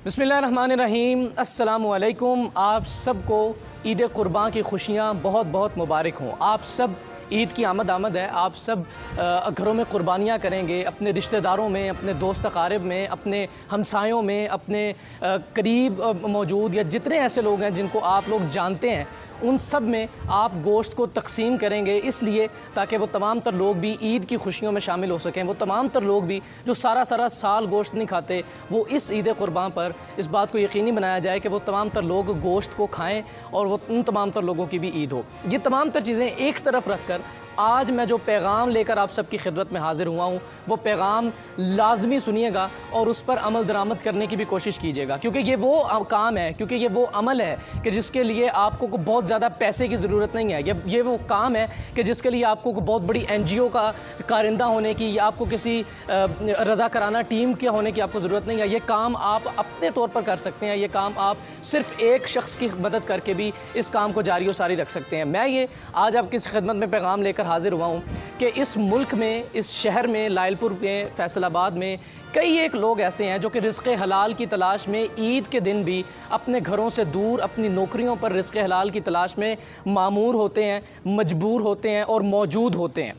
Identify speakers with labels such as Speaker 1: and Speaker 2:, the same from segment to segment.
Speaker 1: बिस्मिल्लाहिर्रहमानिर्रहीम। अस्सलामुअलैकुम। आप सबको ईद क़ुरबान की खुशियाँ बहुत बहुत मुबारक हों। आप सब ईद की आमद है। आप सब घरों में क़ुरबानियाँ करेंगे, अपने रिश्तेदारों में, अपने दोस्त अक़ारिब में, अपने हमसायों में, अपने करीब मौजूद या जितने ऐसे लोग हैं जिनको आप लोग जानते हैं उन सब में आप गोश्त को तकसीम करेंगे, इसलिए ताकि वो तमाम तर लोग भी ईद की खुशियों में शामिल हो सकें। वो तमाम तर लोग भी जो सारा साल गोश्त नहीं खाते, वो इस ईद क़ुरबान पर इस बात को यकीनी बनाया जाए कि वो तमाम तर लोग गोश्त को खाएँ और वो उन तमाम तर लोगों की भी ईद हो। ये तमाम तर चीज़ें एक तरफ रख कर आज मैं जो पैगाम लेकर आप सबकी खिदमत में हाज़िर हुआ हूँ, वो पैगाम लाजमी सुनिएगा और उस पर अमल दरामद करने की भी कोशिश कीजिएगा, क्योंकि ये वो काम है, क्योंकि ये वो अमल है कि जिसके लिए आपको बहुत ज़्यादा पैसे की ज़रूरत नहीं है। ये वो काम है कि जिसके लिए आपको बहुत बड़ी NGO का कारिंदा होने की या आपको किसी रज़ाकाराना टीम के होने की आपको ज़रूरत नहीं है। ये काम आप अपने तौर पर कर सकते हैं। ये काम आप सिर्फ़ एक शख्स की मदद करके भी इस काम को जारी व सारी रख सकते हैं। मैं ये आज आपकी खिदमत में पैगाम लेकर हाज़िर हुआ हूँ कि इस मुल्क में, इस शहर में, लायलपुर में, फैसलाबाद में कई एक लोग ऐसे हैं जो कि रिज़्क़े हलाल की तलाश में ईद के दिन भी अपने घरों से दूर अपनी नौकरियों पर रिज़्क़े हलाल की तलाश में मामूर होते हैं, मजबूर होते हैं और मौजूद होते हैं।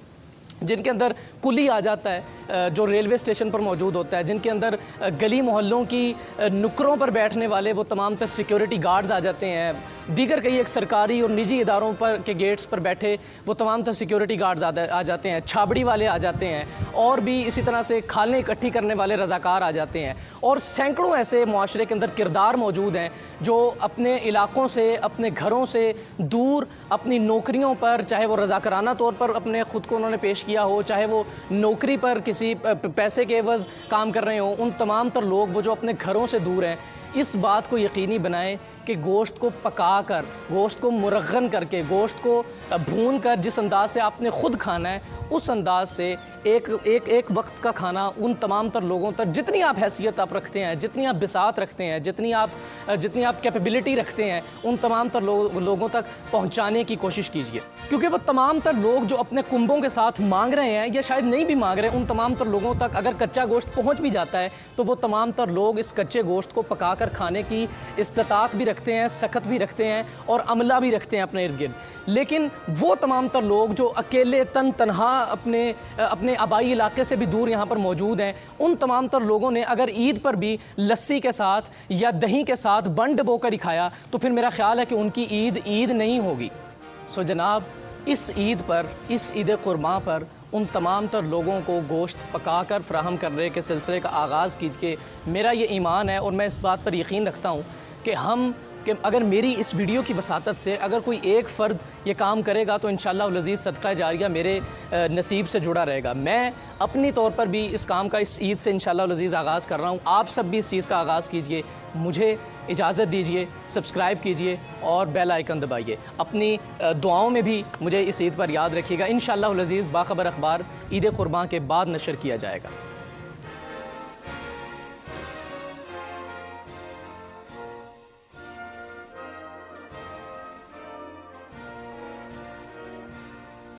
Speaker 1: जिनके अंदर कुली आ जाता है जो रेलवे स्टेशन पर मौजूद होता है, जिनके अंदर गली मोहल्लों की नुक्करों पर बैठने वाले वो तमाम तर सिक्योरिटी गार्ड्स आ जाते हैं, दीगर कई एक सरकारी और निजी इदारों पर के गेट्स पर बैठे वो तमाम तर सिक्योरिटी गार्ड्स आ जाते हैं, छाबड़ी वाले आ जाते हैं और भी इसी तरह से खालें इकट्ठी करने वाले रज़ाकार आ जाते हैं। और सैकड़ों ऐसे मुआशरे के अंदर किरदार मौजूद हैं जो अपने इलाकों से, अपने घरों से दूर अपनी नौकरियों पर, चाहे वो रज़ाकाराना तौर पर अपने ख़ुद को उन्होंने पेश किया हो, चाहे वो नौकरी पर किसी पैसे के एवज़ काम कर रहे हों, उन तमाम तर लोग वो जो अपने घरों से दूर हैं, इस बात को यकीनी बनाएं कि गोश्त को पका कर, गोश्त को मुरग़्ग़न करके, गोश्त को भून कर जिस अंदाज़ से आपने ख़ुद खाना है उस अंदाज़ से एक वक्त का खाना उन तमाम तर लोगों तक, जितनी आप हैसियत आप रखते हैं, जितनी आप बिसात रखते हैं, जितनी आप कैपेबिलिटी रखते हैं, उन तमाम तर लोगों तक पहुंचाने की कोशिश कीजिए। क्योंकि वो तमाम तर लोग जो अपने कुंबों के साथ मांग रहे हैं या शायद नहीं भी मांग रहे, उन तमाम तर लोगों तक अगर कच्चा गोश्त पहुँच भी जाता है तो वो तमाम तर लोग इस कच्चे गोश्त को पका कर खाने की इस्तात भी रखते हैं, सख्त भी रखते हैं और अमला भी रखते हैं अपने इर्द गिर्द। लेकिन वो तमाम तर लोग जो अकेले तनहा अपने आबाई इलाके से भी दूर यहाँ पर मौजूद हैं, उन तमाम तर लोगों ने अगर ईद पर भी लस्सी के साथ या दही के साथ बन डबो कर ही खाया तो फिर मेरा ख्याल है कि उनकी ईद नहीं होगी। सो जनाब, इस ईद पर, इस ईद क़ुरबान पर उन तमाम तर लोगों को गोश्त पका कर फ्राहम करने के सिलसिले का आगाज़ कीजिए। मेरा ये ईमान है और मैं इस बात पर यकीन रखता हूँ कि अगर मेरी इस वीडियो की वसातत से अगर कोई एक फ़र्द ये काम करेगा तो इंशाअल्लाह अज़ीज़ सदका जारिया मेरे नसीब से जुड़ा रहेगा। मैं अपनी तौर पर भी इस काम का इस ईद से इंशाअल्लाह अज़ीज़ आगाज़ कर रहा हूँ। आप सब भी इस चीज़ का आगाज़ कीजिए। मुझे इजाज़त दीजिए, सब्सक्राइब कीजिए और बेल आइकन दबाइए। अपनी दुआओं में भी मुझे इस ईद पर याद रखिएगा। इंशाअल्लाह अज़ीज़ बाख़बर अखबार ईद क़ुरबान के बाद नशर किया जाएगा।